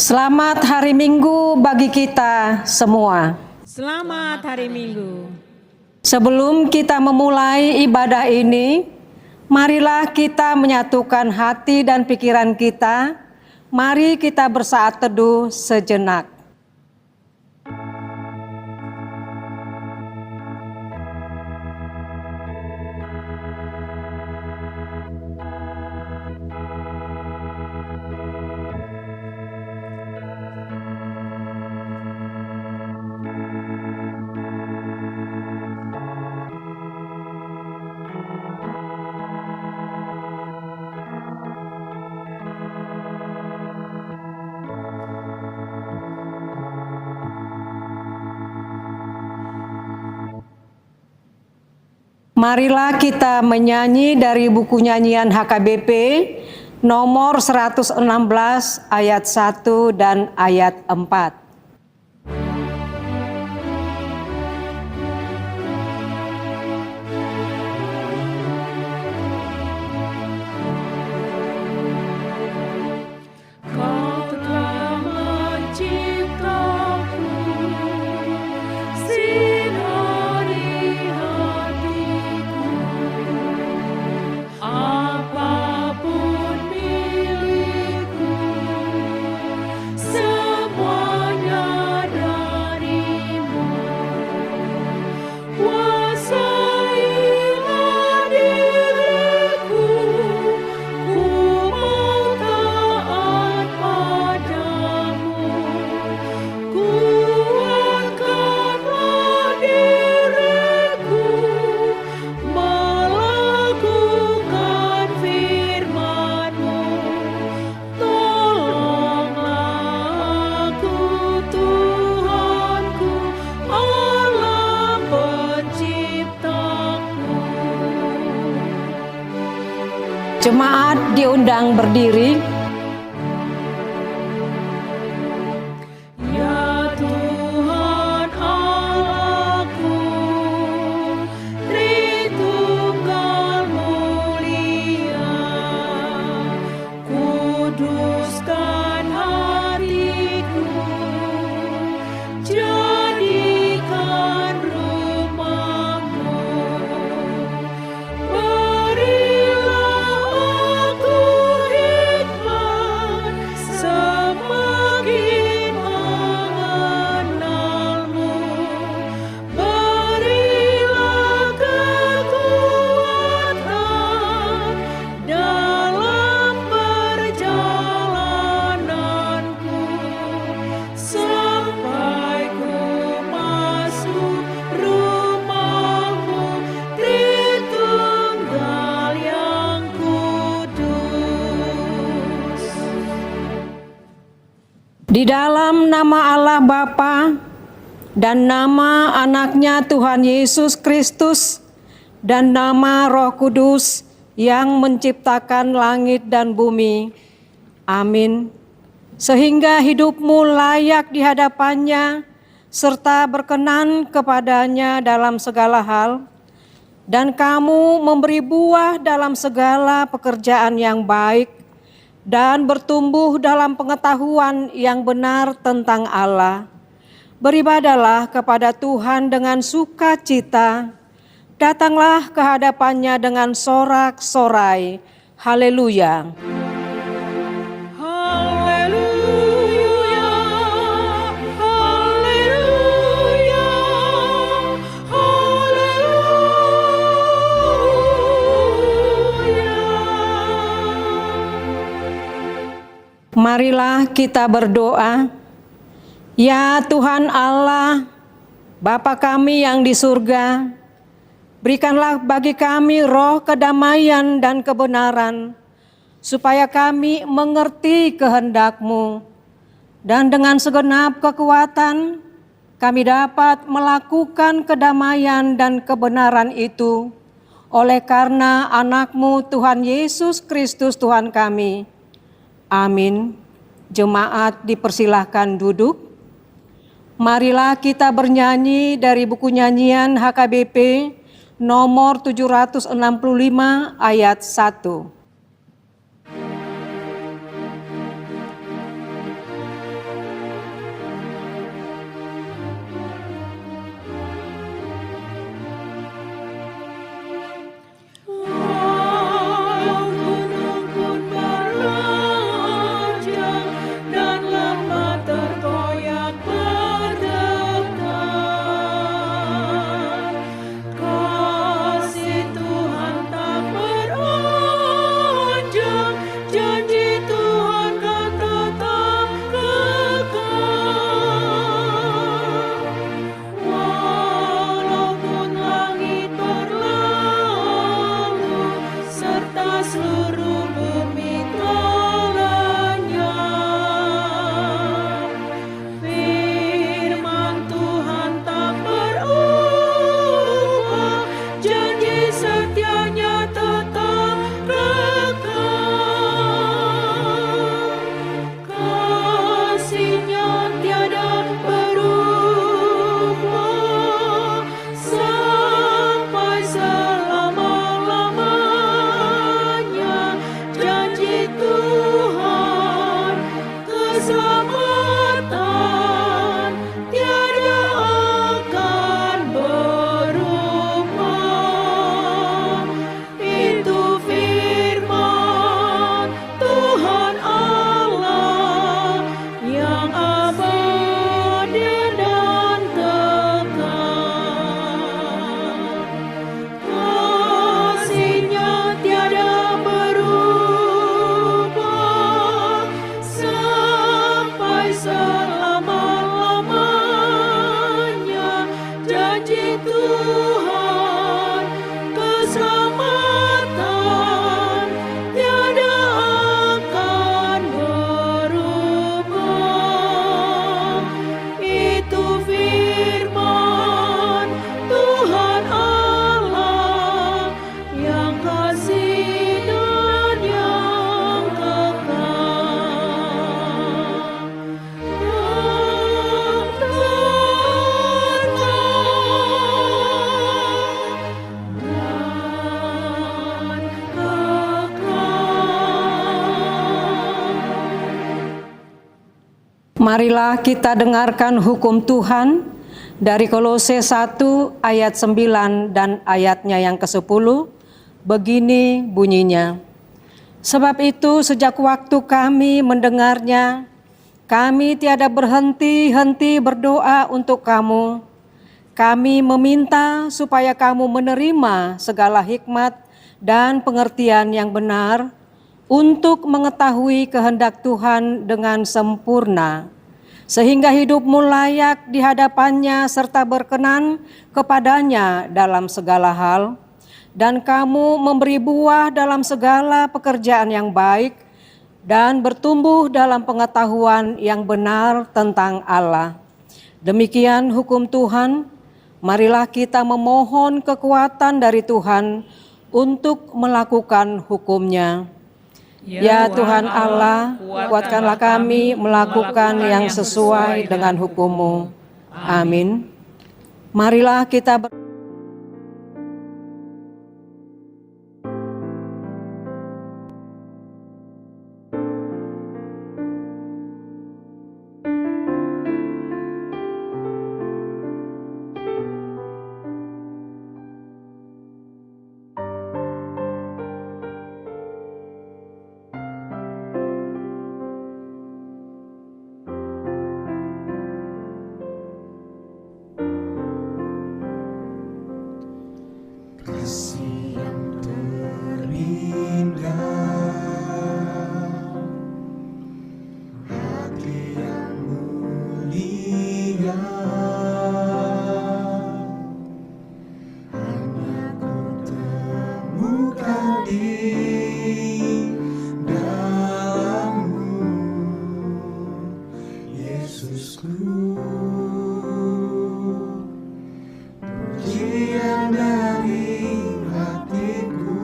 Selamat hari Minggu bagi kita semua. Selamat hari Minggu. Sebelum kita memulai ibadah ini, marilah kita menyatukan hati dan pikiran kita. Mari kita bersaat teduh sejenak. Marilah kita menyanyi dari buku nyanyian HKBP nomor 116 ayat 1 dan ayat 4. Jemaat diundang berdiri. Ya Tuhan Allahku, Tritunggal mulia, kuduskan hatiku, jadikan rumah-Mu. Di dalam nama Allah Bapa dan nama Anaknya Tuhan Yesus Kristus dan nama Roh Kudus yang menciptakan langit dan bumi. Amin. Sehingga hidupmu layak di hadapannya serta berkenan kepadanya dalam segala hal, dan kamu memberi buah dalam segala pekerjaan yang baik, dan bertumbuh dalam pengetahuan yang benar tentang Allah. Beribadalah kepada Tuhan dengan sukacita, datanglah ke hadapannya dengan sorak-sorai. Haleluya. Haleluya, haleluya, haleluya. Marilah kita berdoa. Ya Tuhan Allah, Bapa kami yang di surga, berikanlah bagi kami roh kedamaian dan kebenaran, supaya kami mengerti kehendak-Mu, dan dengan segenap kekuatan kami dapat melakukan kedamaian dan kebenaran itu, oleh karena Anak-Mu Tuhan Yesus Kristus Tuhan kami. Amin. Jemaat dipersilahkan duduk. Marilah kita bernyanyi dari buku nyanyian HKBP nomor 765 ayat 1. Marilah kita dengarkan hukum Tuhan dari Kolose 1 ayat 9 dan ayatnya yang ke-10. Begini bunyinya. Sebab itu sejak waktu kami mendengarnya, kami tiada berhenti-henti berdoa untuk kamu. Kami meminta supaya kamu menerima segala hikmat dan pengertian yang benar untuk mengetahui kehendak Tuhan dengan sempurna, sehingga hidupmu layak di hadapannya serta berkenan kepadanya dalam segala hal, dan kamu memberi buah dalam segala pekerjaan yang baik, dan bertumbuh dalam pengetahuan yang benar tentang Allah. Demikian hukum Tuhan, marilah kita memohon kekuatan dari Tuhan untuk melakukan hukum-Nya. Ya Tuhan Allah, kuatkanlah kami melakukan yang sesuai dengan hukum-Mu. Amin. Marilah kita kasih yang terindah, hati yang mulia, hanya ku temukan di dalam-Mu, Yesusku. Pujian dari hatiku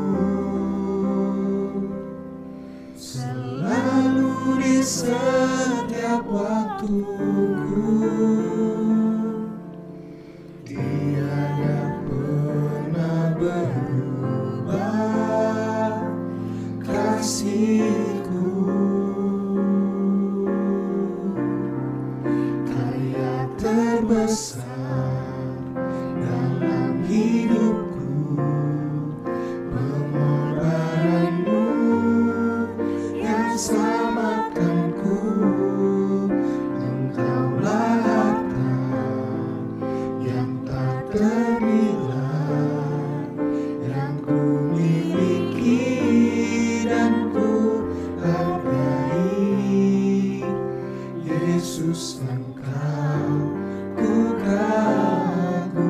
selalu di setiap waktuku, tiada pernah berubah kasih-Ku. Karya terbesar dalam hidupku, pengorbananmu yang selamatkanku. Engkaulah harta yang tak ternilai, yang ku miliki dan ku hargai. Yesus, Engkau ku kagumi.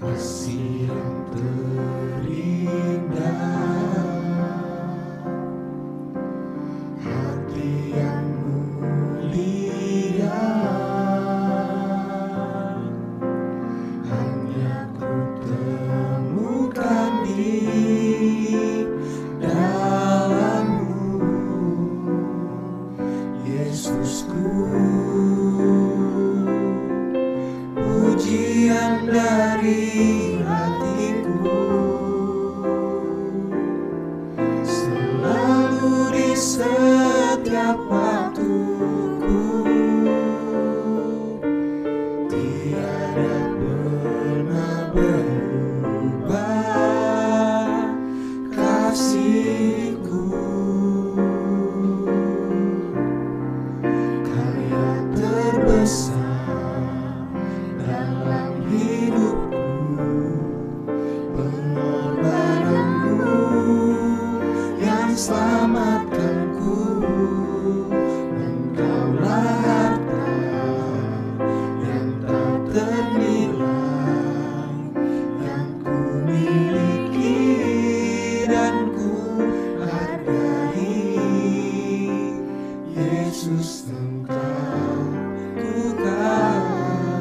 Kasih yang terindah, hati yang mulia, hanya ku temukan di dalam-Mu, Yesusku. Pujian dari hatiku selalu di setiap waktuku, tiada pernah berubah kasih-Ku. Karya terbesar dalam hidupku, pengorbananmu yang selamatkanku. Engkaulah harta yang tak ternilai, yang ku miliki dan ku hargai. Yesus, Engkau ku kagumi.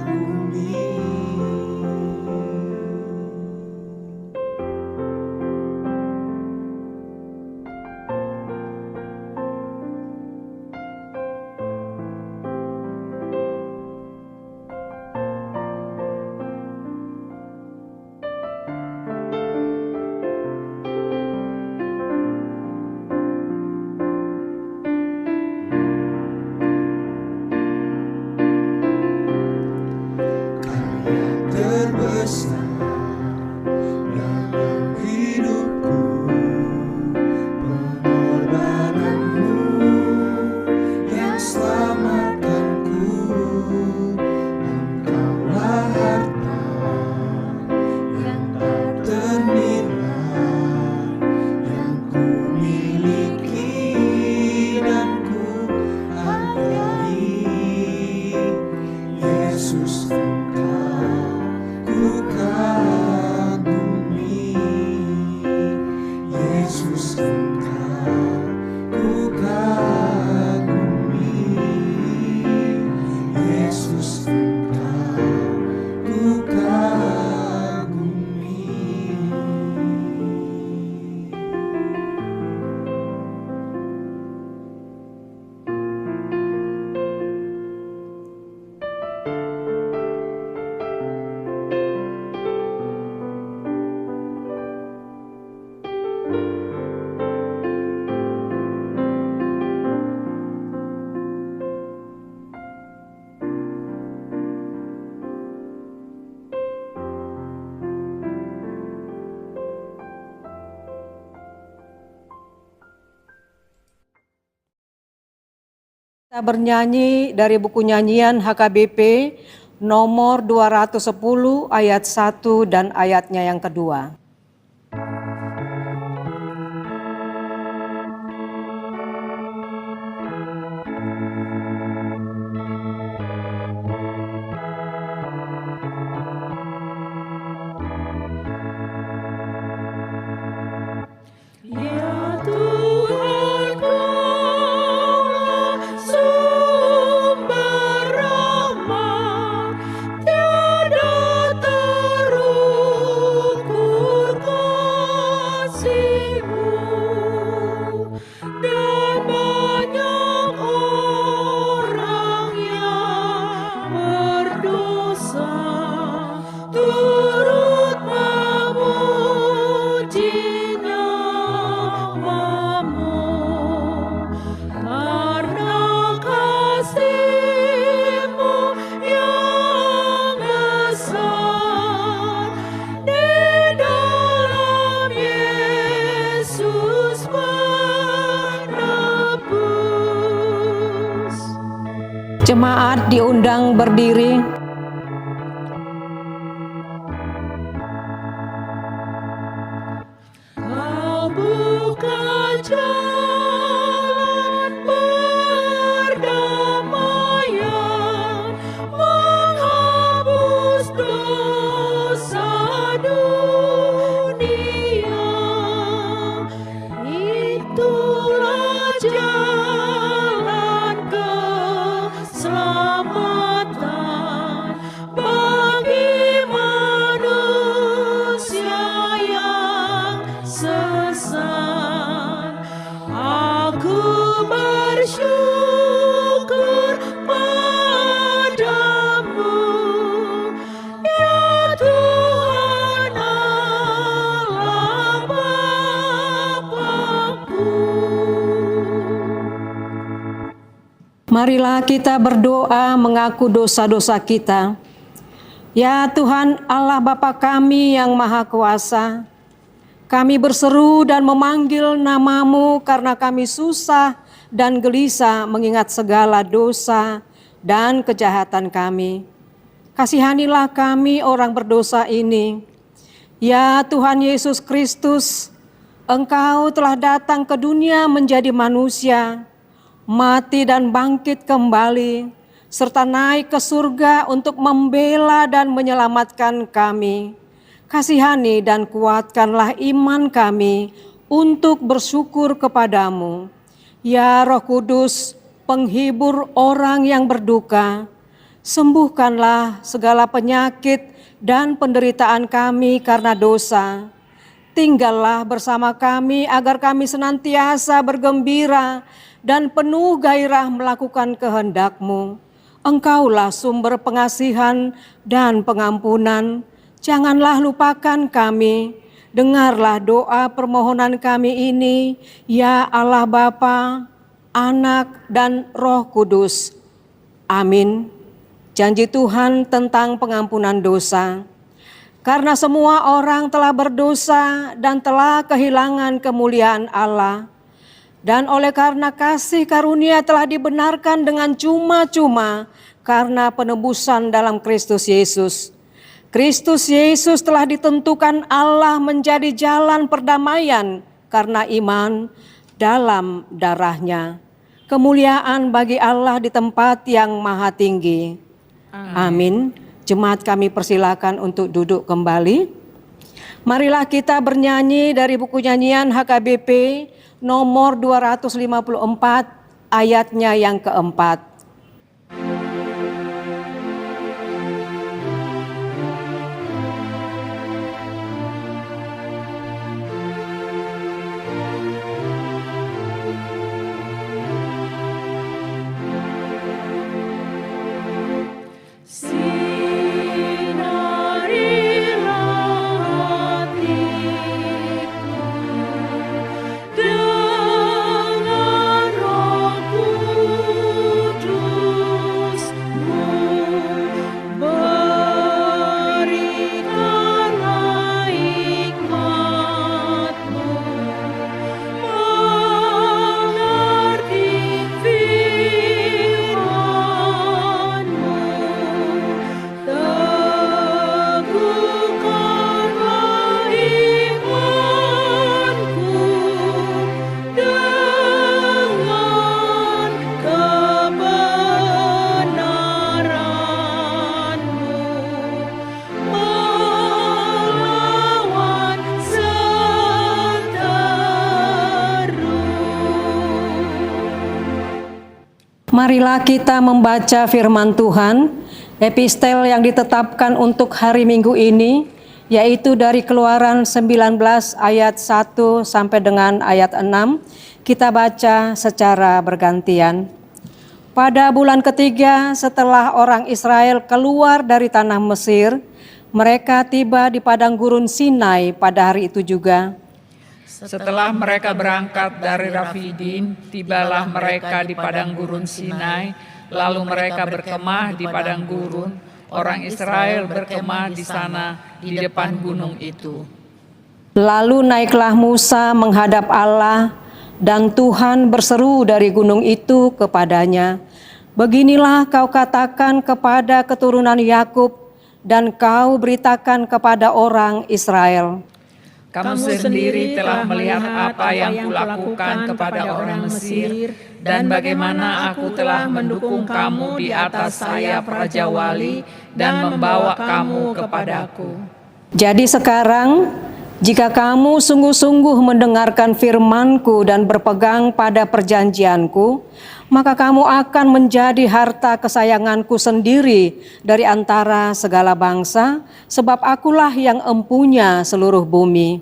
Kita bernyanyi dari buku nyanyian HKBP nomor 210 ayat 1 dan ayatnya yang kedua. Ya Tuhan, Kaulah sumber rahmat, tiada terukur kasih-Mu, dan banyak orang yang berdosa turut memuji namamu. Karena kasih-Mu yang besar di dalam Yesus penebus. Jemaat diundang berdiri. Kau buka jalan perdamaian, menghapus dosa dunia. Itulah jalan keselamatan bagi manusia yang sesat. Aku bersyukur padamu, ya Tuhan Allah Bapa-Ku. Marilah kita berdoa mengaku dosa-dosa kita. Ya Tuhan Allah Bapa kami yang Maha Kuasa, kami berseru dan memanggil nama-Mu karena kami susah dan gelisah mengingat segala dosa dan kejahatan kami. Kasihanilah kami orang berdosa ini. Ya Tuhan Yesus Kristus, Engkau telah datang ke dunia menjadi manusia, mati dan bangkit kembali, serta naik ke surga untuk membela dan menyelamatkan kami. Kasihani dan kuatkanlah iman kami untuk bersyukur kepadamu. Ya Roh Kudus, penghibur orang yang berduka, sembuhkanlah segala penyakit dan penderitaan kami karena dosa. Tinggallah bersama kami agar kami senantiasa bergembira dan penuh gairah melakukan kehendak-Mu. Engkaulah sumber pengasihan dan pengampunan. Janganlah lupakan kami. Dengarlah doa permohonan kami ini, ya Allah Bapa, Anak, dan Roh Kudus. Amin. Janji Tuhan tentang pengampunan dosa. Karena semua orang telah berdosa dan telah kehilangan kemuliaan Allah, dan oleh karena kasih karunia telah dibenarkan dengan cuma-cuma karena penebusan dalam Kristus Yesus. Kristus Yesus telah ditentukan Allah menjadi jalan perdamaian karena iman dalam darah-Nya. Kemuliaan bagi Allah di tempat yang maha tinggi. Amin. Jemaat kami persilakan untuk duduk kembali. Marilah kita bernyanyi dari buku nyanyian HKBP nomor 254 ayatnya yang keempat. Dengan Roh Kudus Marilah kita membaca firman Tuhan, epistel yang ditetapkan untuk hari Minggu ini, yaitu dari Keluaran 19 ayat 1 sampai dengan ayat 6. Kita baca secara bergantian. Pada bulan ketiga setelah orang Israel keluar dari tanah Mesir, mereka tiba di padang gurun Sinai pada hari itu juga. Setelah mereka berangkat dari Rafidim, tibalah mereka di padang gurun Sinai, lalu mereka berkemah di padang gurun. Orang Israel berkemah di sana di depan gunung itu. Lalu naiklah Musa menghadap Allah, dan Tuhan berseru dari gunung itu kepadanya, "Beginilah kau katakan kepada keturunan Yakub, dan kau beritakan kepada orang Israel. Kamu sendiri telah melihat apa yang kulakukan kepada orang Mesir, dan bagaimana aku telah mendukung kamu di atas sayap Raja Wali dan membawa kamu kepadaku. Jadi sekarang, jika kamu sungguh-sungguh mendengarkan firman-Ku dan berpegang pada perjanjian-Ku, maka kamu akan menjadi harta kesayangan-Ku sendiri dari antara segala bangsa, sebab Akulah yang empunya seluruh bumi.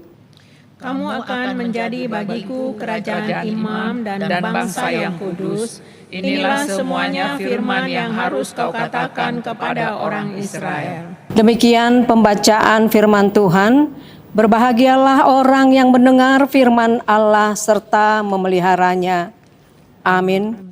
Kamu akan menjadi bagiku kerajaan imam dan bangsa yang kudus. Inilah semuanya firman yang harus kau katakan kepada orang Israel." Demikian pembacaan firman Tuhan. Berbahagialah orang yang mendengar firman Allah serta memeliharanya. Amin.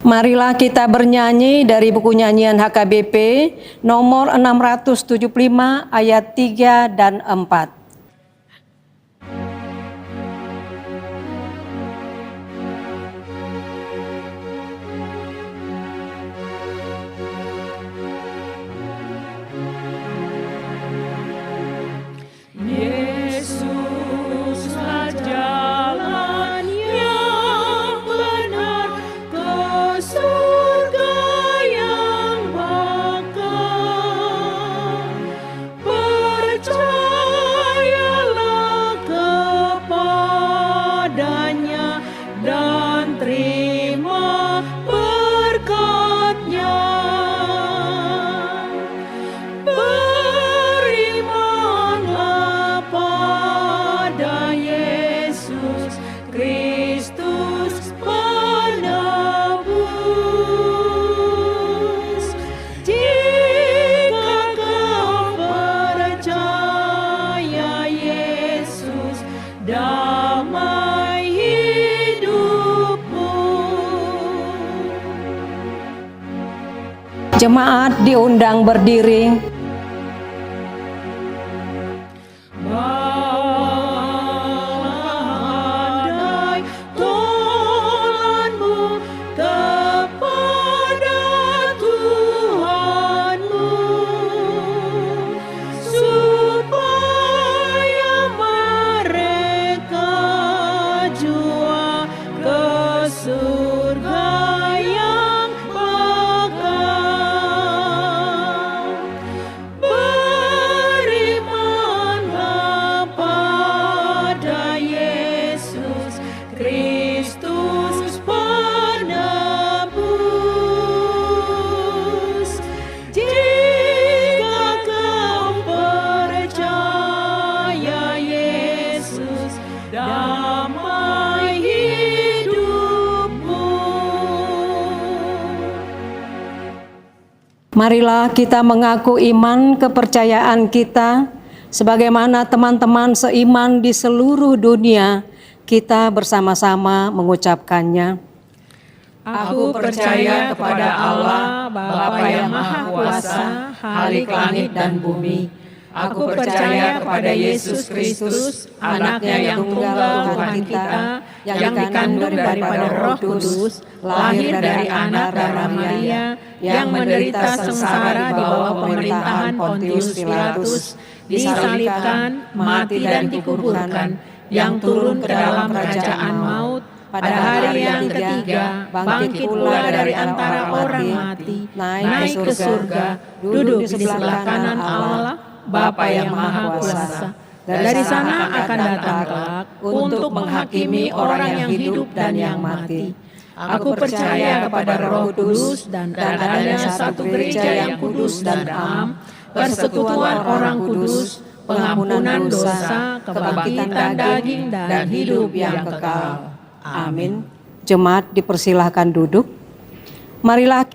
Marilah kita bernyanyi dari buku nyanyian HKBP nomor 675 ayat 3 dan 4. Yesuslah jalan yang benar ke surga yang bakal. Percayalah kepadanya dan terima berkat-Nya. Berimanlah pada Yesus Kristus penebus. Jika kau percaya Yesus, damai hidupmu. Jemaat diundang berdiri. Badai tolanmu kepada Tuhanmu, supaya mereka jua ke surga yang bakal. Berimanlah pada Yesus Kristus penebus. Jika kau percaya Yesus, damai hidupmu. Marilah kita mengaku iman kepercayaan kita sebagaimana teman-teman seiman di seluruh dunia kita bersama-sama mengucapkannya. Aku percaya kepada Allah, Bapa yang Maha Kuasa, Khalik langit dan bumi. Aku percaya kepada Yesus Kristus, Anaknya yang tunggal Tuhan kita, yang dikandung daripada Roh Kudus, lahir dari anak darah Maria, yang menderita sengsara di bawah pemerintahan Pontius Pilatus, disalibkan, mati dan dikuburkan, yang turun ke dalam kerajaan maut, pada hari yang ketiga bangkit pula dari antara orang mati, naik ke surga, duduk di sebelah kanan Allah, Bapa yang Maha Kuasa. Dari sana akan datang kelak untuk menghakimi orang yang hidup dan yang mati. Aku percaya kepada Roh Kudus dan adanya satu gereja yang kudus dan am, persekutuan orang kudus, pengampunan dosa, kebangkitan daging dan hidup yang kekal. Amin. Jemaat dipersilahkan duduk. Marilah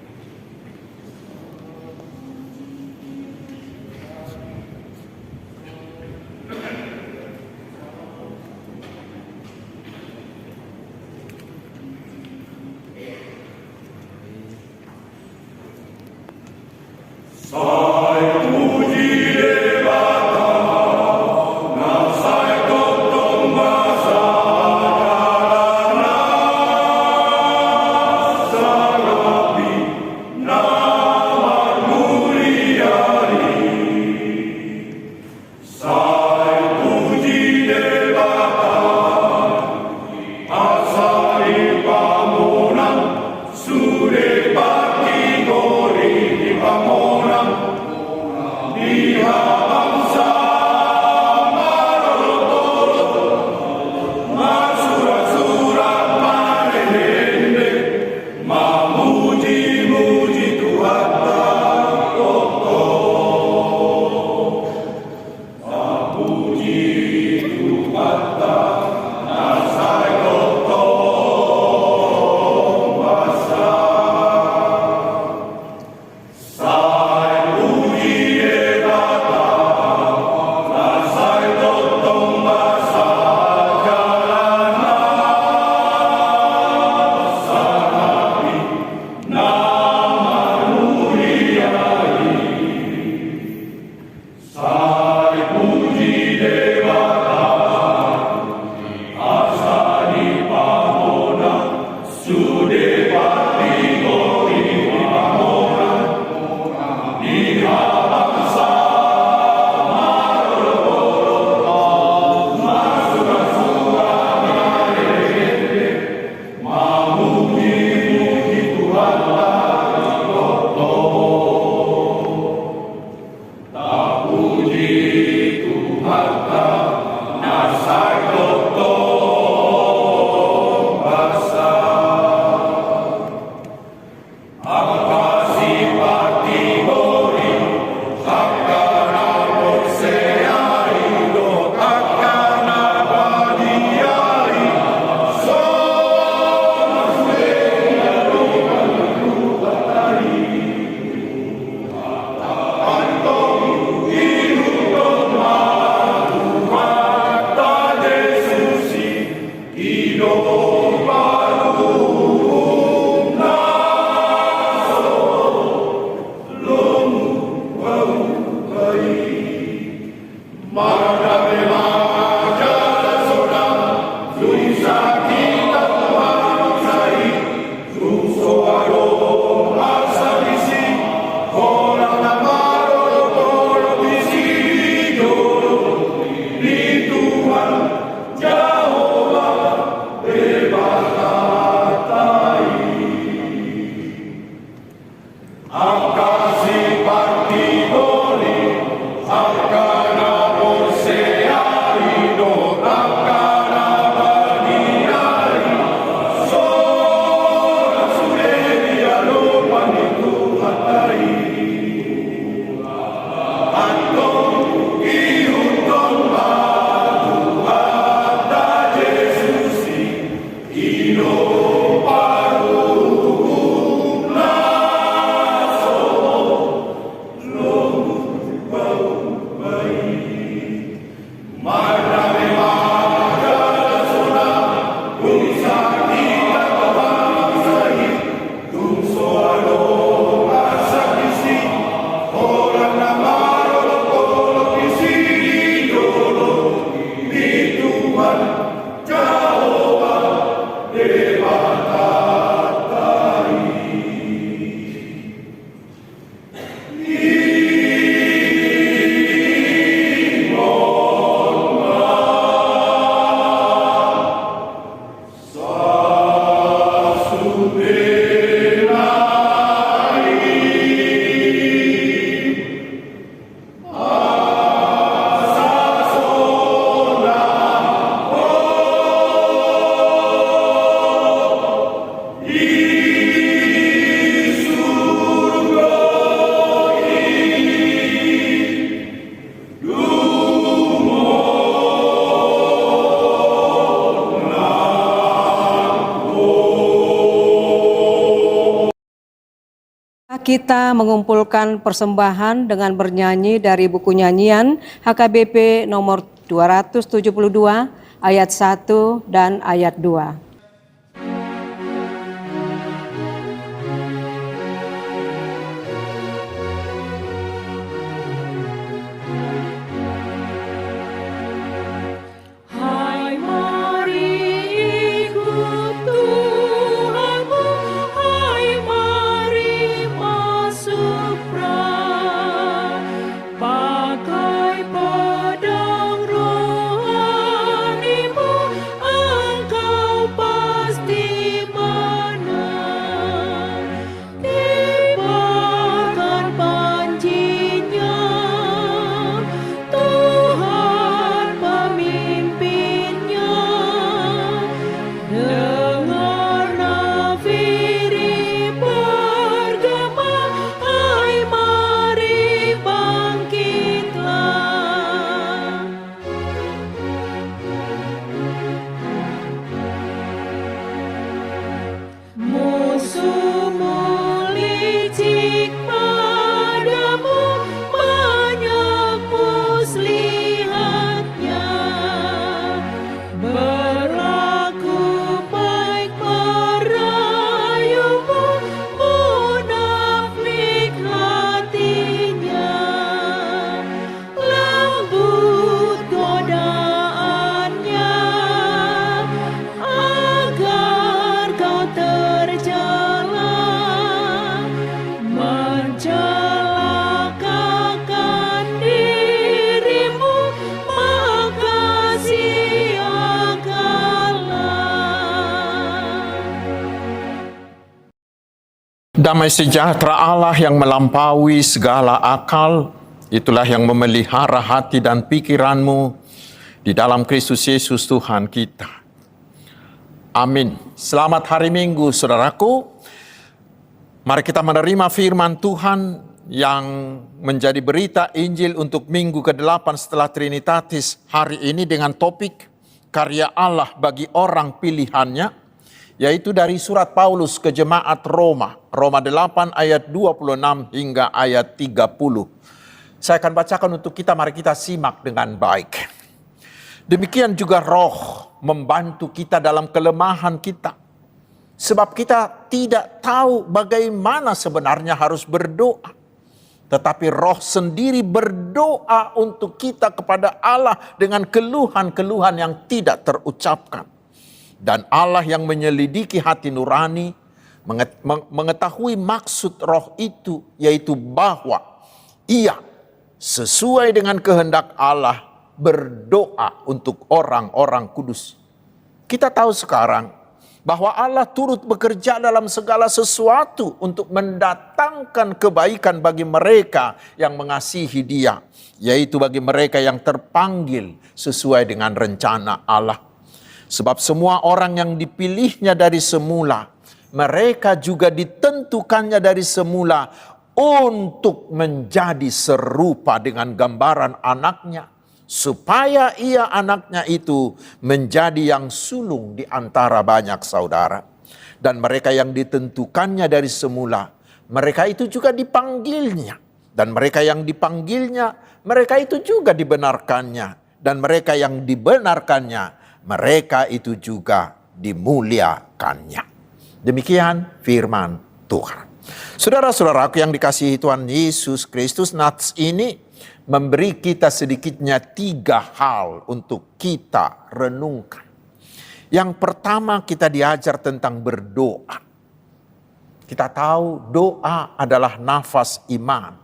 Kita mengumpulkan persembahan dengan bernyanyi dari buku nyanyian HKBP nomor 272 ayat 1 dan ayat 2. Damai sejahtera Allah yang melampaui segala akal, itulah yang memelihara hati dan pikiranmu di dalam Kristus Yesus Tuhan kita. Amin. Selamat hari Minggu, saudaraku. Mari kita menerima firman Tuhan yang menjadi berita Injil untuk minggu ke-8 setelah Trinitatis hari ini dengan topik karya Allah bagi orang pilihannya, yaitu dari surat Paulus ke jemaat Roma, Roma 8 ayat 26 hingga ayat 30. Saya akan bacakan untuk kita, mari kita simak dengan baik. Demikian juga Roh membantu kita dalam kelemahan kita. Sebab kita tidak tahu bagaimana sebenarnya harus berdoa. Tetapi Roh sendiri berdoa untuk kita kepada Allah dengan keluhan-keluhan yang tidak terucapkan. Dan Allah yang menyelidiki hati nurani, mengetahui maksud Roh itu, yaitu bahwa Ia sesuai dengan kehendak Allah berdoa untuk orang-orang kudus. Kita tahu sekarang bahwa Allah turut bekerja dalam segala sesuatu untuk mendatangkan kebaikan bagi mereka yang mengasihi Dia, yaitu bagi mereka yang terpanggil sesuai dengan rencana Allah. Sebab semua orang yang dipilihnya dari semula, mereka juga ditentukannya dari semula untuk menjadi serupa dengan gambaran anaknya, supaya ia anaknya itu menjadi yang sulung di antara banyak saudara. Dan mereka yang ditentukannya dari semula, mereka itu juga dipanggilnya. Dan mereka yang dipanggilnya, mereka itu juga dibenarkannya. Dan mereka yang dibenarkannya, mereka itu juga dimuliakannya. Demikian firman Tuhan. Saudara-saudaraku yang dikasihi Tuhan Yesus Kristus, nats ini memberi kita sedikitnya 3 hal untuk kita renungkan. Yang pertama, kita diajar tentang berdoa. Kita tahu doa adalah nafas iman.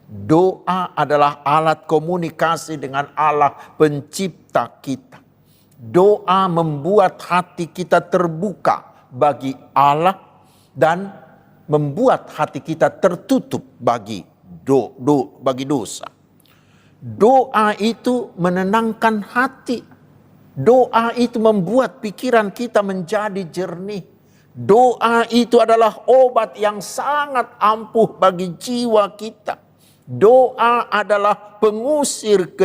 Doa adalah alat komunikasi dengan Allah pencipta kita. Doa membuat hati kita terbuka bagi Allah dan membuat hati kita tertutup bagi dosa. Doa itu menenangkan hati. Doa itu membuat pikiran kita menjadi jernih. Doa itu adalah obat yang sangat ampuh bagi jiwa kita. Doa adalah pengusir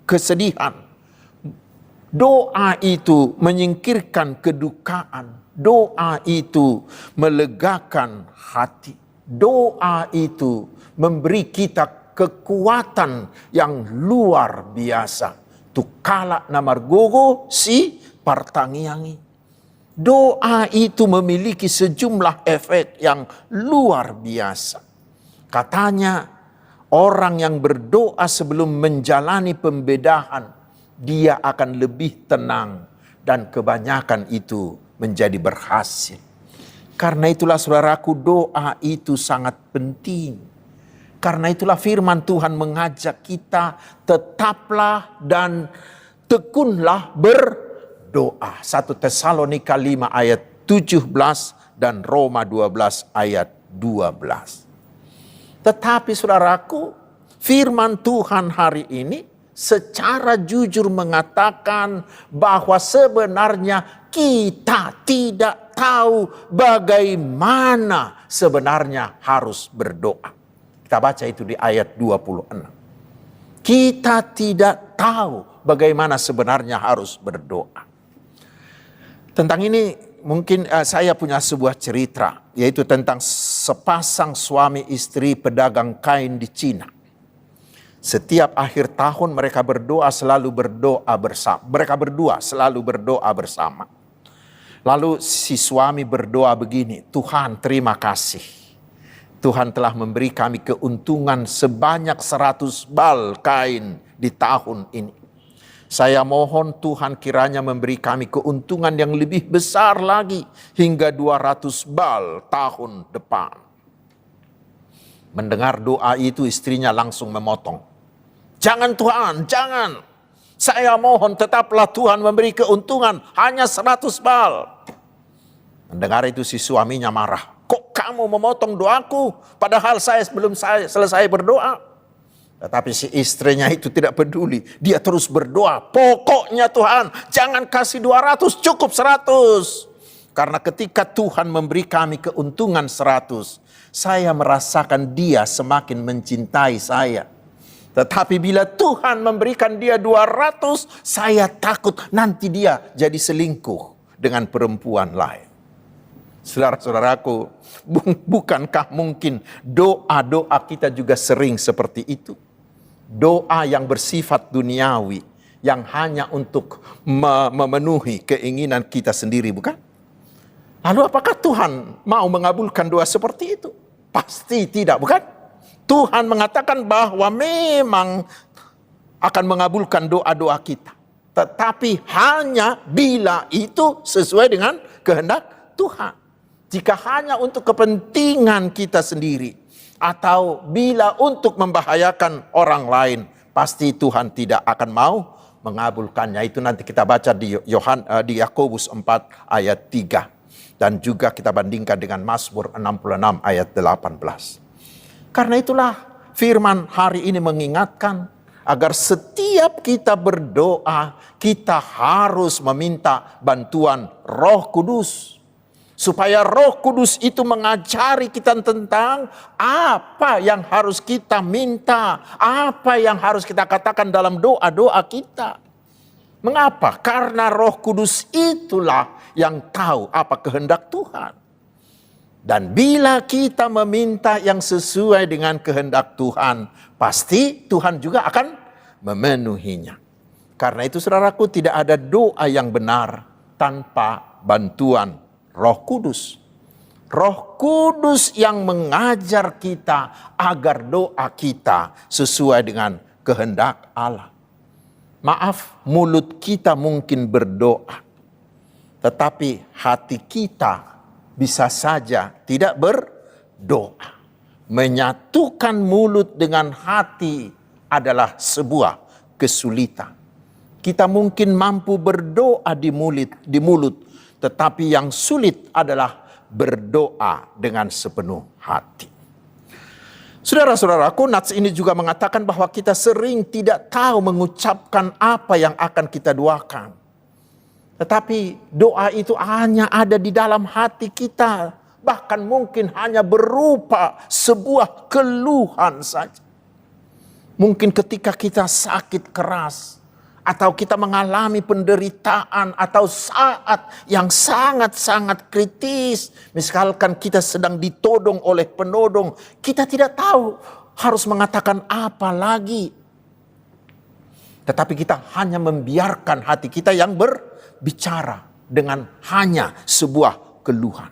kesedihan. Doa itu menyingkirkan kedukaan. Doa itu melegakan hati. Doa itu memberi kita kekuatan yang luar biasa. Tukala namargogo si partangiangi. Doa itu memiliki sejumlah efek yang luar biasa. Katanya orang yang berdoa sebelum menjalani pembedahan, dia akan lebih tenang dan kebanyakan itu menjadi berhasil. Karena itulah saudaraku, doa itu sangat penting. Karena itulah firman Tuhan mengajak kita tetaplah dan tekunlah berdoa. 1 Tesalonika 5 ayat 17 dan Roma 12 ayat 12. Tetapi saudaraku, firman Tuhan hari ini secara jujur mengatakan bahwa sebenarnya kita tidak tahu bagaimana sebenarnya harus berdoa. Kita baca itu di ayat 26. Kita tidak tahu bagaimana sebenarnya harus berdoa. Tentang ini mungkin saya punya sebuah cerita, yaitu tentang sepasang suami istri pedagang kain di Cina. Setiap akhir tahun mereka berdua selalu berdoa bersama. Mereka berdua selalu berdoa bersama. Lalu si suami berdoa begini, Tuhan terima kasih. Tuhan telah memberi kami keuntungan sebanyak 100 bal kain di tahun ini. Saya mohon Tuhan kiranya memberi kami keuntungan yang lebih besar lagi hingga 200 bal tahun depan. Mendengar doa itu istrinya langsung memotong. Jangan Tuhan, jangan. Saya mohon tetaplah Tuhan memberi keuntungan hanya 100 bal. Mendengar itu si suaminya marah. Kok kamu memotong doaku padahal saya belum selesai berdoa? Tetapi si istrinya itu tidak peduli. Dia terus berdoa. Pokoknya Tuhan jangan kasih 200, cukup 100. Karena ketika Tuhan memberi kami keuntungan 100, saya merasakan dia semakin mencintai saya. Tetapi bila Tuhan memberikan dia 200, saya takut nanti dia jadi selingkuh dengan perempuan lain. Saudara-saudaraku, bukankah mungkin doa-doa kita juga sering seperti itu? Doa yang bersifat duniawi, yang hanya untuk memenuhi keinginan kita sendiri, bukan? Lalu apakah Tuhan mau mengabulkan doa seperti itu? Pasti tidak, bukan? Tuhan mengatakan bahwa memang akan mengabulkan doa-doa kita. Tetapi hanya bila itu sesuai dengan kehendak Tuhan. Jika hanya untuk kepentingan kita sendiri, atau bila untuk membahayakan orang lain, pasti Tuhan tidak akan mau mengabulkannya. Itu nanti kita baca di Yakobus 4 ayat 3. Dan juga kita bandingkan dengan Mazmur 66 ayat 18. Karena itulah firman hari ini mengingatkan agar setiap kita berdoa, kita harus meminta bantuan Roh Kudus. Supaya Roh Kudus itu mengajari kita tentang apa yang harus kita minta, apa yang harus kita katakan dalam doa-doa kita. Mengapa? Karena Roh Kudus itulah yang tahu apa kehendak Tuhan. Dan bila kita meminta yang sesuai dengan kehendak Tuhan, pasti Tuhan juga akan memenuhinya. Karena itu saudaraku, tidak ada doa yang benar tanpa bantuan Roh Kudus. Roh Kudus yang mengajar kita agar doa kita sesuai dengan kehendak Allah. Maaf, mulut kita mungkin berdoa, tetapi hati kita bisa saja tidak berdoa. Menyatukan mulut dengan hati adalah sebuah kesulitan. Kita mungkin mampu berdoa di mulut, tetapi yang sulit adalah berdoa dengan sepenuh hati. Saudara-saudaraku, Nats ini juga mengatakan bahwa kita sering tidak tahu mengucapkan apa yang akan kita doakan. Tetapi doa itu hanya ada di dalam hati kita. Bahkan mungkin hanya berupa sebuah keluhan saja. Mungkin ketika kita sakit keras, atau kita mengalami penderitaan, atau saat yang sangat-sangat kritis. Misalkan kita sedang ditodong oleh penodong, kita tidak tahu harus mengatakan apa lagi. Tetapi kita hanya membiarkan hati kita yang berbicara dengan hanya sebuah keluhan.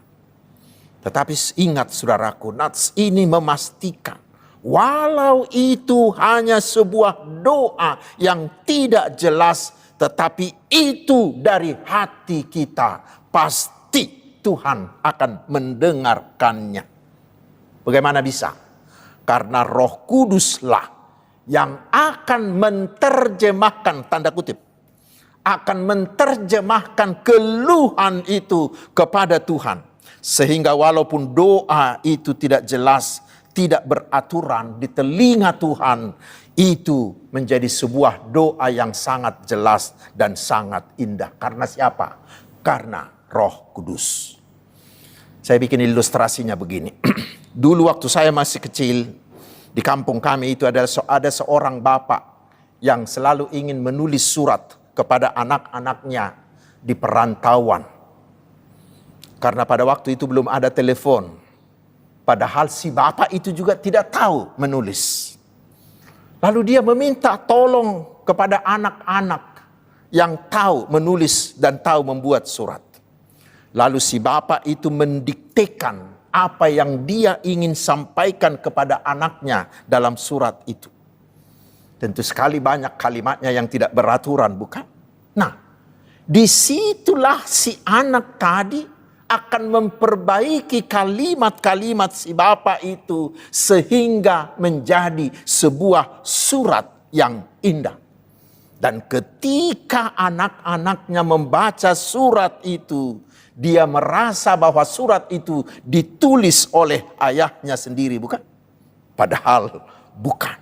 Tetapi ingat saudaraku, Nats ini memastikan walau itu hanya sebuah doa yang tidak jelas, tetapi itu dari hati kita, pasti Tuhan akan mendengarkannya. Bagaimana bisa? Karena Roh Kuduslah yang akan menerjemahkan, tanda kutip, akan menerjemahkan keluhan itu kepada Tuhan. Sehingga walaupun doa itu tidak jelas, tidak beraturan di telinga Tuhan, itu menjadi sebuah doa yang sangat jelas dan sangat indah. Karena siapa? Karena Roh Kudus. Saya bikin ilustrasinya begini. Dulu waktu saya masih kecil, di kampung kami itu ada seorang bapak yang selalu ingin menulis surat kepada anak-anaknya di perantauan. Karena pada waktu itu belum ada telepon. Padahal si bapak itu juga tidak tahu menulis. Lalu dia meminta tolong kepada anak-anak yang tahu menulis dan tahu membuat surat. Lalu si bapak itu mendiktekan apa yang dia ingin sampaikan kepada anaknya dalam surat itu. Tentu sekali banyak kalimatnya yang tidak beraturan, bukan? Nah, disitulah si anak tadi akan memperbaiki kalimat-kalimat si bapak itu sehingga menjadi sebuah surat yang indah. Dan ketika anak-anaknya membaca surat itu, dia merasa bahwa surat itu ditulis oleh ayahnya sendiri, bukan? Padahal bukan.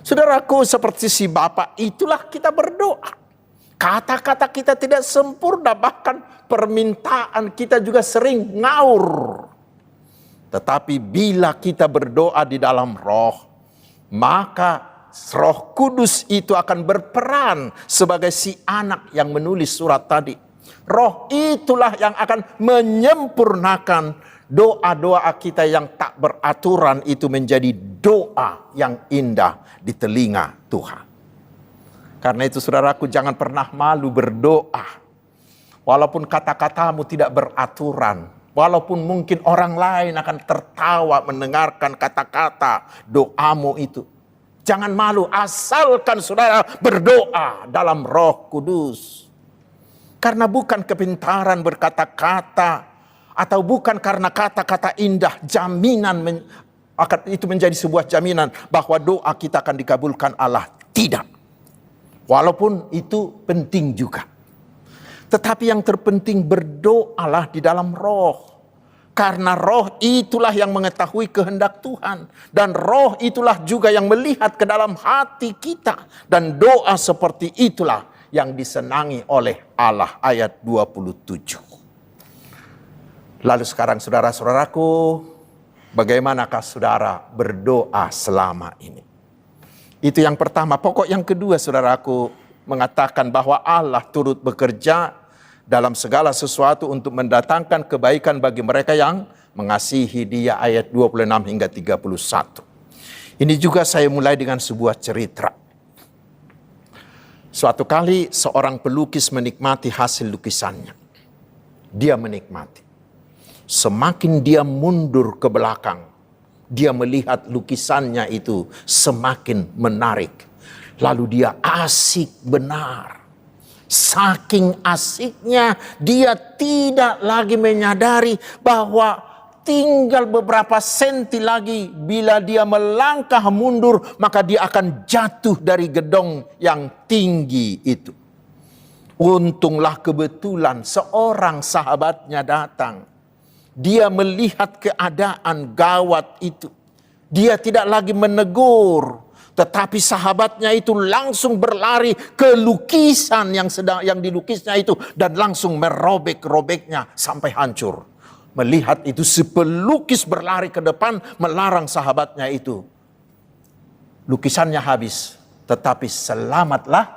Saudaraku, seperti si bapak itulah kita berdoa. Kata-kata kita tidak sempurna, bahkan permintaan kita juga sering ngawur. Tetapi bila kita berdoa di dalam roh, maka Roh Kudus itu akan berperan sebagai si anak yang menulis surat tadi. Roh itulah yang akan menyempurnakan doa-doa kita yang tak beraturan itu menjadi doa yang indah di telinga Tuhan. Karena itu saudaraku, jangan pernah malu berdoa. Walaupun kata-katamu tidak beraturan, walaupun mungkin orang lain akan tertawa mendengarkan kata-kata doamu itu. Jangan malu, asalkan saudara berdoa dalam Roh Kudus. Karena bukan kepintaran berkata-kata, atau bukan karena kata-kata indah, jaminan itu menjadi sebuah jaminan bahwa doa kita akan dikabulkan Allah. Tidak. Walaupun itu penting juga. Tetapi yang terpenting, berdoalah di dalam roh. Karena roh itulah yang mengetahui kehendak Tuhan. Dan roh itulah juga yang melihat ke dalam hati kita. Dan doa seperti itulah yang disenangi oleh Allah. Ayat 27. Lalu sekarang saudara-saudaraku, bagaimanakah saudara berdoa selama ini? Itu yang pertama. Pokok yang kedua, saudaraku, mengatakan bahwa Allah turut bekerja dalam segala sesuatu untuk mendatangkan kebaikan bagi mereka yang mengasihi Dia. Ayat 26 hingga 31. Ini juga saya mulai dengan sebuah cerita. Suatu kali seorang pelukis menikmati hasil lukisannya. Dia menikmati. Semakin dia mundur ke belakang, dia melihat lukisannya itu semakin menarik. Lalu dia asik benar. Saking asiknya, dia tidak lagi menyadari bahwa tinggal beberapa senti lagi, bila dia melangkah mundur, maka dia akan jatuh dari gedung yang tinggi itu. Untunglah kebetulan seorang sahabatnya datang. Dia melihat keadaan gawat itu. Dia tidak lagi menegur, tetapi sahabatnya itu langsung berlari ke lukisan yang dilukisnya itu dan langsung merobek-robeknya sampai hancur. Melihat itu, si pelukis berlari ke depan melarang sahabatnya itu. Lukisannya habis, tetapi selamatlah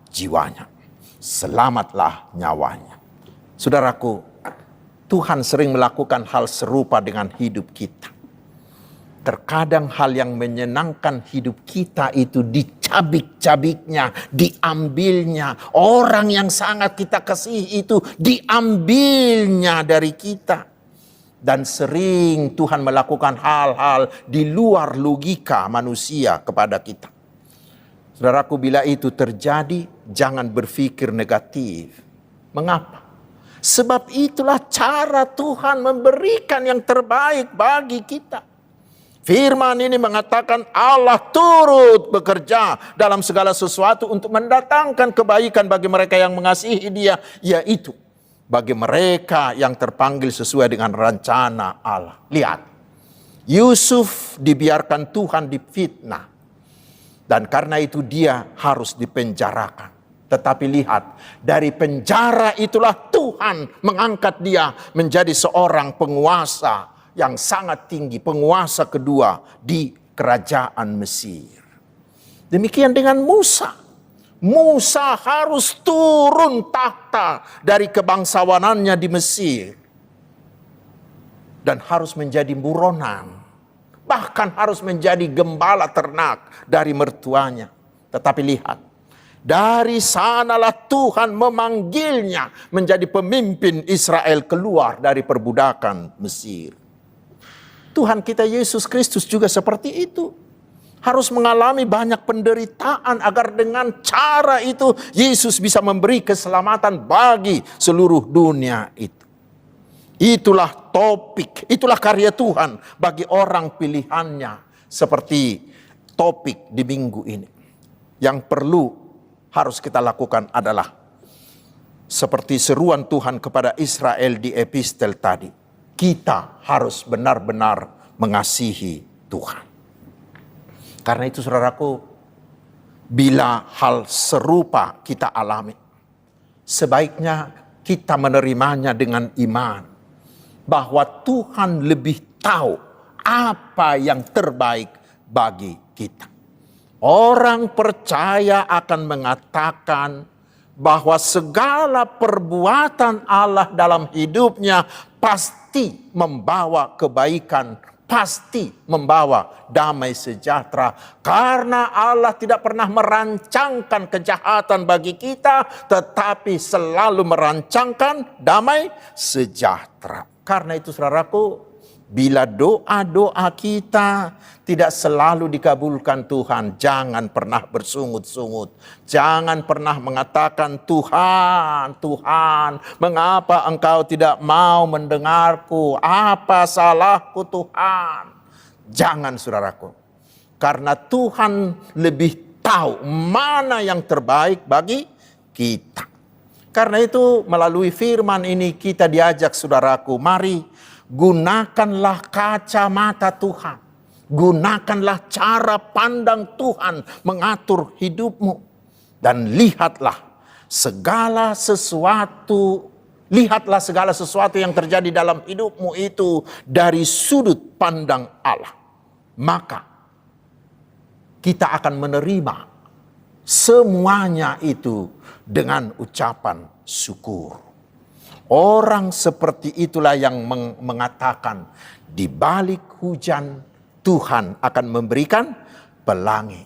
jiwanya. Selamatlah nyawanya. Saudaraku, Tuhan sering melakukan hal serupa dengan hidup kita. Terkadang hal yang menyenangkan hidup kita itu dicabik-cabiknya, diambilnya. Orang yang sangat kita kasihi itu diambilnya dari kita. Dan sering Tuhan melakukan hal-hal di luar logika manusia kepada kita. Saudaraku, bila itu terjadi, jangan berpikir negatif. Mengapa? Sebab itulah cara Tuhan memberikan yang terbaik bagi kita. Firman ini mengatakan Allah turut bekerja dalam segala sesuatu untuk mendatangkan kebaikan bagi mereka yang mengasihi Dia, yaitu bagi mereka yang terpanggil sesuai dengan rencana Allah. Lihat, Yusuf dibiarkan Tuhan difitnah, dan karena itu dia harus dipenjarakan. Tetapi lihat, dari penjara itulah Tuhan mengangkat dia menjadi seorang penguasa yang sangat tinggi, penguasa kedua di kerajaan Mesir. Demikian dengan Musa. Musa harus turun tahta dari kebangsawanannya di Mesir. Dan harus menjadi buronan. Bahkan harus menjadi gembala ternak dari mertuanya. Tetapi lihat, dari sanalah Tuhan memanggilnya menjadi pemimpin Israel keluar dari perbudakan Mesir. Tuhan kita Yesus Kristus juga seperti itu. Harus mengalami banyak penderitaan agar dengan cara itu Yesus bisa memberi keselamatan bagi seluruh dunia itu. Itulah topik, itulah karya Tuhan bagi orang pilihannya, seperti topik di minggu ini. Yang perlu harus kita lakukan adalah seperti seruan Tuhan kepada Israel di epistel tadi. Kita harus benar-benar mengasihi Tuhan. Karena itu saudaraku, bila hal serupa kita alami, sebaiknya kita menerimanya dengan iman. Bahwa Tuhan lebih tahu apa yang terbaik bagi kita. Orang percaya akan mengatakan bahwa segala perbuatan Allah dalam hidupnya pasti membawa kebaikan pasti membawa damai sejahtera. Karena Allah tidak pernah merancangkan kejahatan bagi kita, tetapi selalu merancangkan damai sejahtera. Karena itu saudaraku, bila doa-doa kita tidak selalu dikabulkan Tuhan, jangan pernah bersungut-sungut. Jangan pernah mengatakan, Tuhan, Tuhan, mengapa engkau tidak mau mendengarku? Apa salahku Tuhan? Jangan saudaraku. Karena Tuhan lebih tahu mana yang terbaik bagi kita. Karena itu melalui firman ini kita diajak saudaraku, mari gunakanlah kacamata Tuhan. Gunakanlah cara pandang Tuhan mengatur hidupmu. Dan lihatlah segala sesuatu yang terjadi dalam hidupmu itu dari sudut pandang Allah. Maka kita akan menerima semuanya itu dengan ucapan syukur. Orang seperti itulah yang mengatakan, di balik hujan Tuhan akan memberikan pelangi.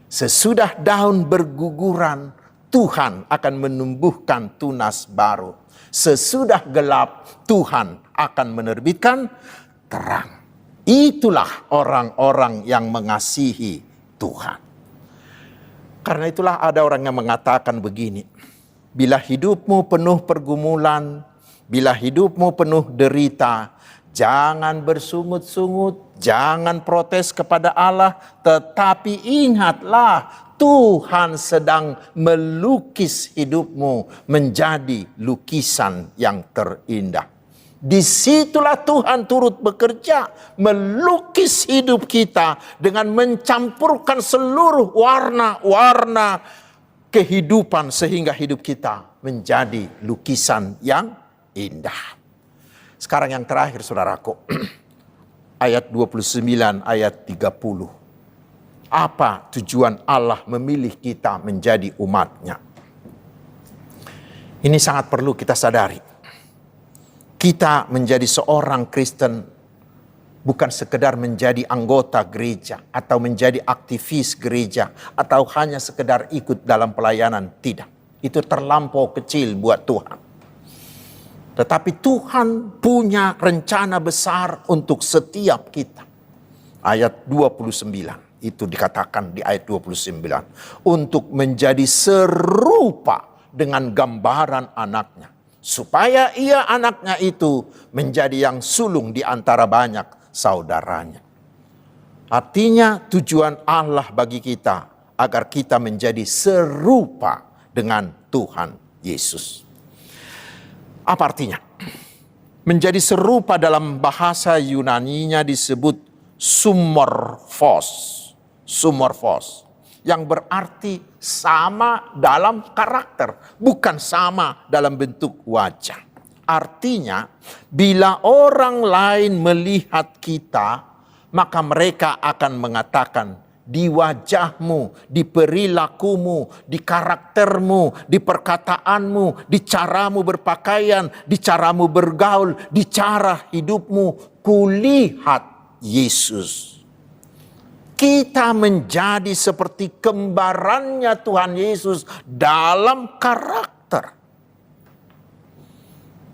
Sesudah daun berguguran, Tuhan akan menumbuhkan tunas baru. Sesudah gelap, Tuhan akan menerbitkan terang. Itulah orang-orang yang mengasihi Tuhan. Karena itulah ada orang yang mengatakan begini, bila hidupmu penuh pergumulan, bila hidupmu penuh derita, jangan bersungut-sungut, jangan protes kepada Allah, tetapi ingatlah Tuhan sedang melukis hidupmu menjadi lukisan yang terindah. Disitulah Tuhan turut bekerja melukis hidup kita dengan mencampurkan seluruh warna-warna kehidupan sehingga hidup kita menjadi lukisan yang indah. Sekarang yang terakhir saudaraku, ayat 29, ayat 30. Apa tujuan Allah memilih kita menjadi umatnya? Ini sangat perlu kita sadari. Kita menjadi seorang Kristen bukan sekedar menjadi anggota gereja atau menjadi aktivis gereja atau hanya sekedar ikut dalam pelayanan. Tidak, itu terlampau kecil buat Tuhan. Tetapi Tuhan punya rencana besar untuk setiap kita. Ayat 29 itu dikatakan di ayat 29. Untuk menjadi serupa dengan gambaran anaknya. Supaya ia anaknya itu menjadi yang sulung di antara banyak saudaranya. Artinya tujuan Allah bagi kita agar kita menjadi serupa dengan Tuhan Yesus. Apa artinya? Menjadi serupa dalam bahasa Yunaninya disebut sumorphos. Sumorphos. Yang berarti sama dalam karakter, bukan sama dalam bentuk wajah. Artinya, bila orang lain melihat kita, maka mereka akan mengatakan, di wajahmu, di perilakumu, di karaktermu, di perkataanmu, di caramu berpakaian, di caramu bergaul, di cara hidupmu, kulihat Yesus. Kita menjadi seperti kembarannya Tuhan Yesus dalam karakter.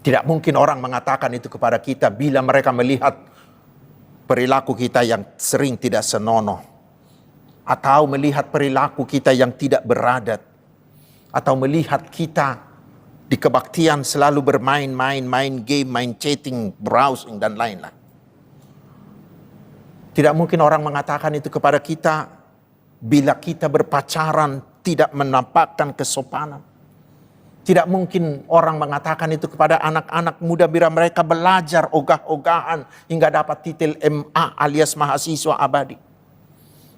Tidak mungkin orang mengatakan itu kepada kita bila mereka melihat perilaku kita yang sering tidak senonoh. Atau melihat perilaku kita yang tidak beradat. Atau melihat kita di kebaktian selalu bermain-main, main game, main chatting, browsing, dan lain-lain. Tidak mungkin orang mengatakan itu kepada kita bila kita berpacaran tidak menampakkan kesopanan. Tidak mungkin orang mengatakan itu kepada anak-anak muda bila mereka belajar ogah-ogahan hingga dapat titel MA alias mahasiswa abadi.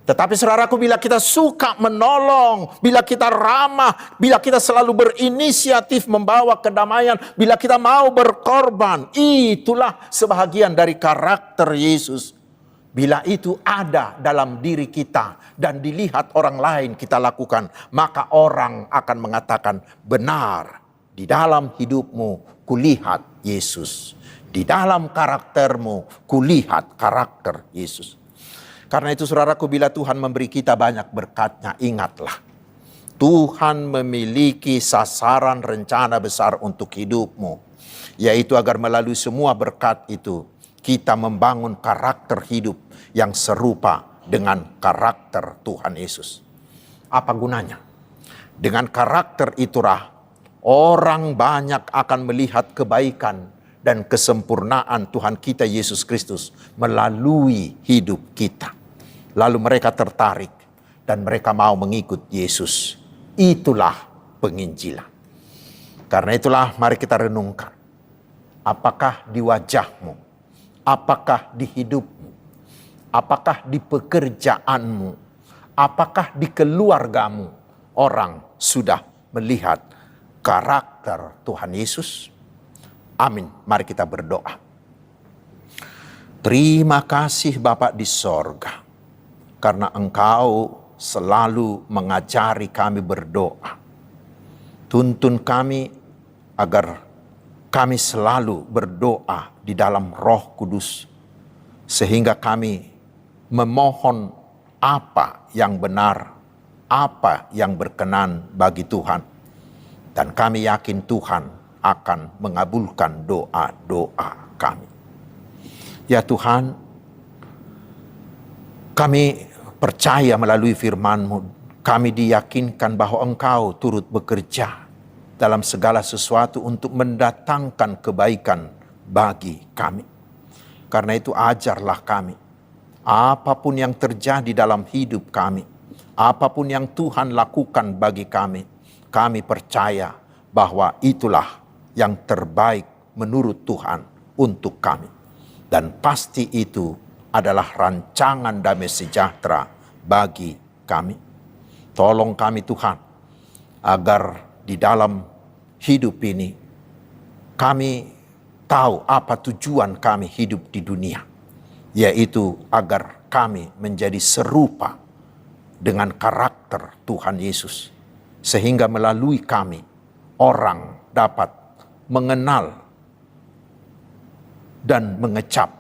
Tetapi saudaraku, bila kita suka menolong, bila kita ramah, bila kita selalu berinisiatif membawa kedamaian, bila kita mau berkorban, itulah sebahagian dari karakter Yesus. Bila itu ada dalam diri kita dan dilihat orang lain kita lakukan, maka orang akan mengatakan, benar, di dalam hidupmu kulihat Yesus. Di dalam karaktermu, kulihat karakter Yesus. Karena itu saudaraku, bila Tuhan memberi kita banyak berkat-Nya, ingatlah, Tuhan memiliki sasaran rencana besar untuk hidupmu, yaitu agar melalui semua berkat itu, kita membangun karakter hidup yang serupa dengan karakter Tuhan Yesus. Apa gunanya? Dengan karakter itulah orang banyak akan melihat kebaikan dan kesempurnaan Tuhan kita Yesus Kristus melalui hidup kita. Lalu mereka tertarik dan mereka mau mengikut Yesus. Itulah penginjilan. Karena itulah mari kita renungkan. Apakah di wajahmu? Apakah di hidupmu? Apakah di pekerjaanmu? Apakah di keluargamu orang sudah melihat karakter Tuhan Yesus? Amin. Mari kita berdoa. Terima kasih Bapa di sorga, karena Engkau selalu mengajari kami berdoa. Tuntun kami agar kami selalu berdoa di dalam Roh Kudus, sehingga kami memohon apa yang benar, apa yang berkenan bagi Tuhan. Dan kami yakin Tuhan akan mengabulkan doa-doa kami. Ya Tuhan, kami percaya melalui firman-Mu, kami diyakinkan bahwa Engkau turut bekerja dalam segala sesuatu untuk mendatangkan kebaikan bagi kami. Karena itu ajarlah kami, apapun yang terjadi dalam hidup kami, apapun yang Tuhan lakukan bagi kami percaya bahwa itulah yang terbaik menurut Tuhan untuk kami. Dan pasti itu adalah rancangan damai sejahtera bagi kami. Tolong kami Tuhan, agar di dalam hidup ini kami tahu apa tujuan kami hidup di dunia, yaitu agar kami menjadi serupa dengan karakter Tuhan Yesus, sehingga melalui kami orang dapat mengenal dan mengecap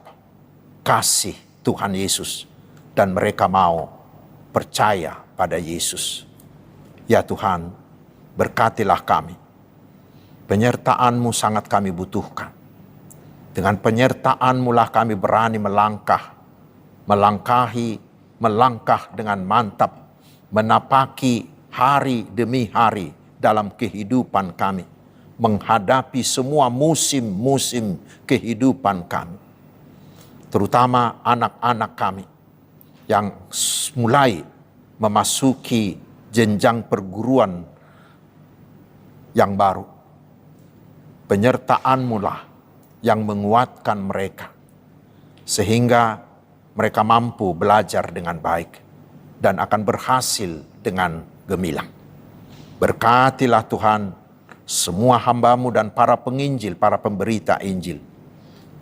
kasih Tuhan Yesus, dan mereka mau percaya pada Yesus. Ya Tuhan, berkatilah kami. Penyertaan-Mu sangat kami butuhkan. Dengan penyertaan-Mu lah kami berani melangkah dengan mantap, menapaki hari demi hari dalam kehidupan kami, menghadapi semua musim-musim kehidupan kami. Terutama anak-anak kami yang mulai memasuki jenjang perguruan yang baru. Penyertaan-Mu lah yang menguatkan mereka, sehingga mereka mampu belajar dengan baik dan akan berhasil dengan gemilang. Berkatilah Tuhan semua hamba-Mu dan para penginjil, para pemberita Injil.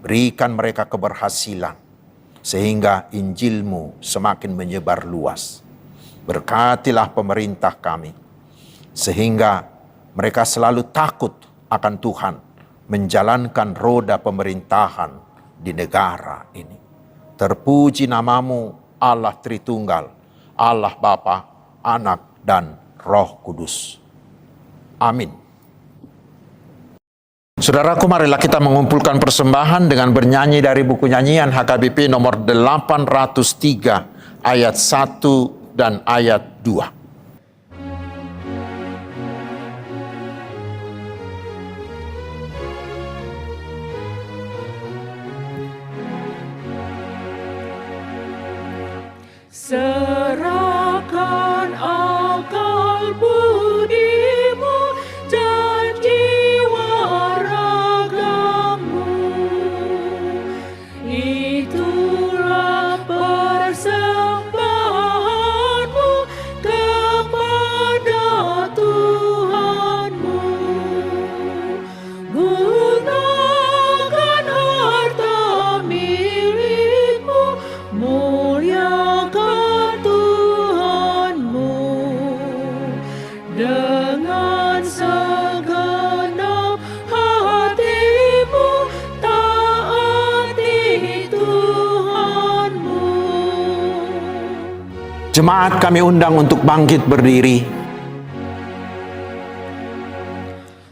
Berikan mereka keberhasilan, sehingga Injil-Mu semakin menyebar luas. Berkatilah pemerintah kami, sehingga mereka selalu takut akan Tuhan, menjalankan roda pemerintahan di negara ini. Terpuji nama-Mu, Allah Tritunggal, Allah Bapa, Anak, dan Roh Kudus. Amin. Saudaraku, marilah kita mengumpulkan persembahan dengan bernyanyi dari buku nyanyian HKBP nomor 803 ayat 1 dan ayat 2. Serahkan akal budimu dan jiwa ragamu, itulah persembahanmu Jemaat kami undang untuk bangkit berdiri.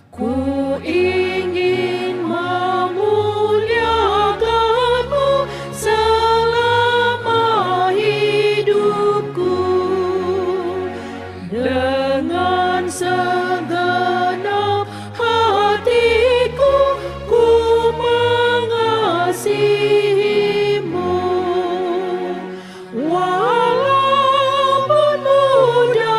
Ku ingin memuliakan-Mu selama hidupku, dengan segenap hatiku ku mengasihi-Mu. Walaupun muda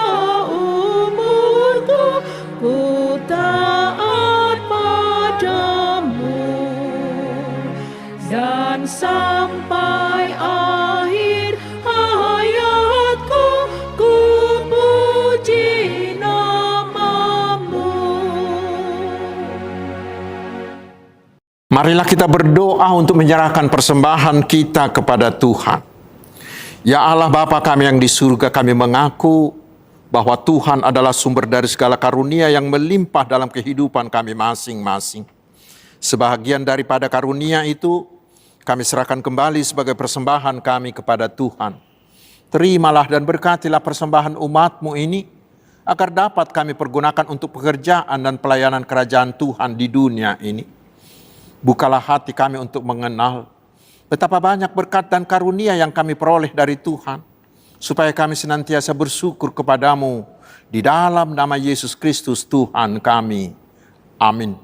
umurku, ku taat padamu, dan sampai akhir hayatku ku puji nama-Mu. Marilah kita berdoa untuk menyerahkan persembahan kita kepada Tuhan. Ya Allah Bapa kami yang di surga, kami mengaku bahwa Tuhan adalah sumber dari segala karunia yang melimpah dalam kehidupan kami masing-masing. Sebahagian daripada karunia itu kami serahkan kembali sebagai persembahan kami kepada Tuhan. Terimalah dan berkatilah persembahan umat-Mu ini, agar dapat kami pergunakan untuk pekerjaan dan pelayanan kerajaan Tuhan di dunia ini. Bukalah hati kami untuk mengenal betapa banyak berkat dan karunia yang kami peroleh dari Tuhan, supaya kami senantiasa bersyukur kepadamu di dalam nama Yesus Kristus Tuhan kami. Amin.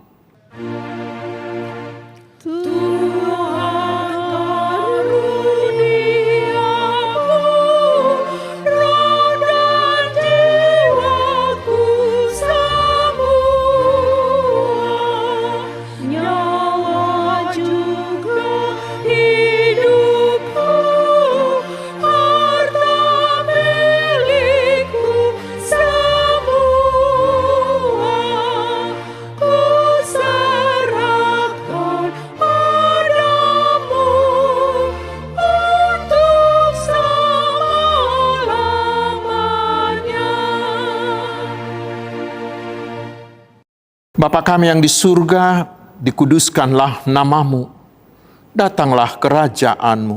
Bapa kami yang di surga, dikuduskanlah nama-Mu. Datanglah kerajaan-Mu.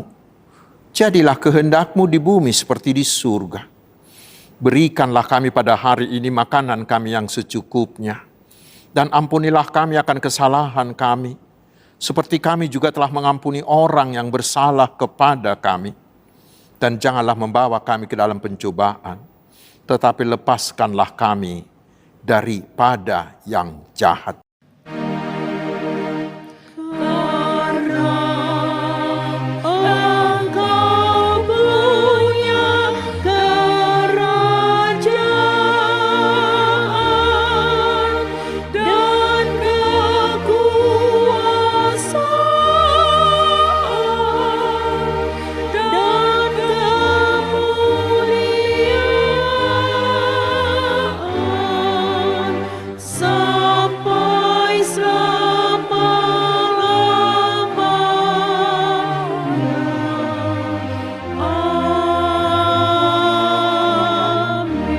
Jadilah kehendak-Mu di bumi seperti di surga. Berikanlah kami pada hari ini makanan kami yang secukupnya. Dan ampunilah kami akan kesalahan kami, seperti kami juga telah mengampuni orang yang bersalah kepada kami. Dan janganlah membawa kami ke dalam pencobaan, tetapi lepaskanlah kami daripada yang jahat. Engkau punya kerajaan dan kekuasaan dan kemuliaan sampai selama-lamanya. Amin.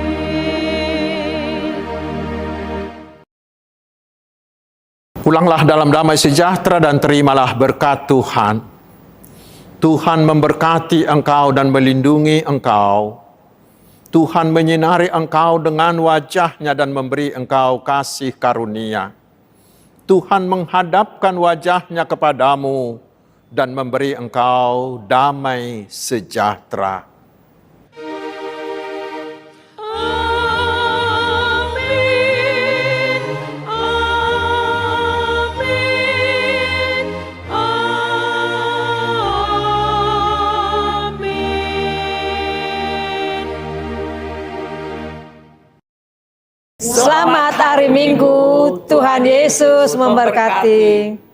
Pulanglah dalam damai sejahtera dan terimalah berkat Tuhan. Tuhan memberkati engkau dan melindungi engkau. Tuhan menyinari engkau dengan wajah-Nya dan memberi engkau kasih karunia. Tuhan menghadapkan wajah-Nya kepadamu dan memberi engkau damai sejahtera. Amin. Amin. Amin. Selamat hari Minggu, Tuhan Yesus memberkati.